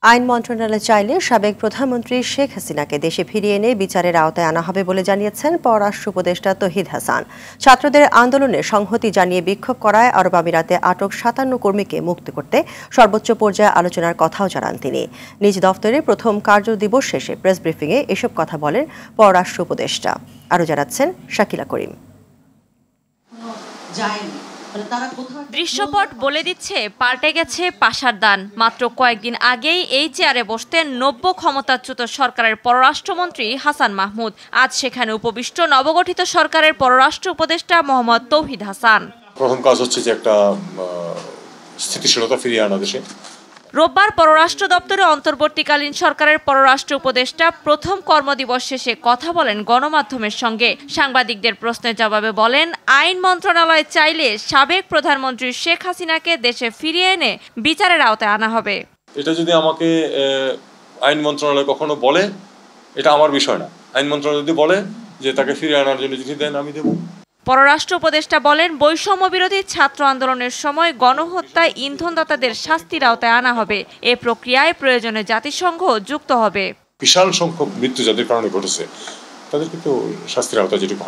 আইন মন্ত্রণালয় চাইলে সাবেক প্রধানমন্ত্রী শেখ হাসিনাকে দেশে ফিরিয়ে এনে বিচারের আওতায় আনা হবে বলে জানিয়েছেন পররাষ্ট্র উপদেষ্টা তৌহিদ হাসান। ছাত্রদের আন্দোলনে সংহতি জানিয়ে বিক্ষোভ করায় আরব আমিরাতে আটক ৫৭ কর্মীকে মুক্ত করতে সর্বোচ্চ পর্যায়ে আলোচনার কথাও জানান তিনি। নিজ দফতরে প্রথম কার্যদিবস শেষে প্রেস ব্রিফিংয়ে এসব কথা বলেন পররাষ্ট্র উপদেষ্টা। আরও জানাচ্ছেন শাকিলা করিম। দৃশ্যপট বলে দিচ্ছে পাল্টে গেছে পাশার দান। মাত্র কয়েকদিন আগেই এই চেয়ারে বসতেন নব্য ক্ষমতাচ্যুত সরকারের পররাষ্ট্রমন্ত্রী হাসান মাহমুদ। আজ সেখানে উপবিষ্ট নবগঠিত সরকারের পররাষ্ট্র উপদেষ্টা মোহাম্মদ তৌহিদ হাসান। প্রথম কাজ হচ্ছে যে একটা স্থিতিশীলতা ফিরিয়ে আনা দেশে। রোববার পররাষ্ট্র দপ্তরে অন্তর্বর্তীকালীন সরকারের পররাষ্ট্র উপদেষ্টা প্রথম কর্মদিবস শেষে কথা বলেন গণমাধ্যমের সঙ্গে। সাংবাদিকদের প্রশ্নের জবাবে বলেন, আইন মন্ত্রণালয় চাইলে সাবেক প্রধানমন্ত্রী শেখ হাসিনাকে দেশে ফিরিয়ে এনে বিচারের আওতায় আনা হবে। এটা যদি আমাকে আইন মন্ত্রণালয় কখনো বলে, এটা আমার বিষয় না। আইন মন্ত্রণালয় যদি বলে যে তাকে ফিরিয়ে আনার জন্য চিঠি দেন, আমি দেব। পররাষ্ট্র উপদেষ্টা বলেন, বৈষম্য বিরোধী ছাত্র আন্দোলনের সময় গণহত্যায় ইন্ধনদাতাদের শাস্তির আওতায় আনা হবে। এ প্রক্রিয়ায় প্রয়োজনে জাতিসংঘ যুক্ত হবে। বিশাল সংখ্যক মৃত্যু যাদের কারণে ঘটেছে তাদেরকে তো শাস্তির আওতায় যেটুকু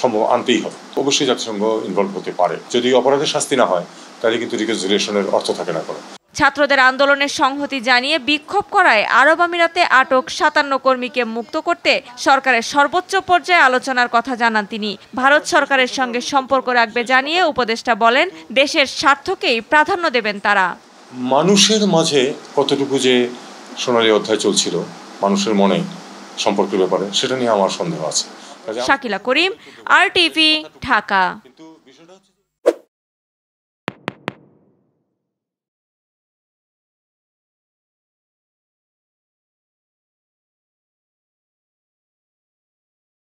সম্ভব আনতেই হবে। অবশ্যই জাতিসংঘ ইনভলভ হতে পারে। যদি অপরাধের শাস্তি না হয় তাহলে কিন্তু রিকনসিলিয়েশনের অর্থ থাকে না করে। ছাত্রদের আন্দোলনের সংহতি জানিয়ে বিক্ষোভ করায় আরব আমিরাতে আটক ৫৭ কর্মীকে মুক্ত করতে সরকারের সর্বোচ্চ পর্যায়ে আলোচনার কথা জানান তিনি। ভারত সরকারের সঙ্গে সম্পর্ক রাখবে জানিয়ে উপদেষ্টা বলেন, দেশের স্বার্থকেই প্রাধান্য দেবেন তারা। মানুষের মাঝে কতটুকু যে সোনালী অধ্যায় চলছিল মানুষের মনে সম্পর্কের ব্যাপারে, সেটা নিয়ে আমার সন্দেহ আছে। শাকিলা করিম, RTV, ঢাকা।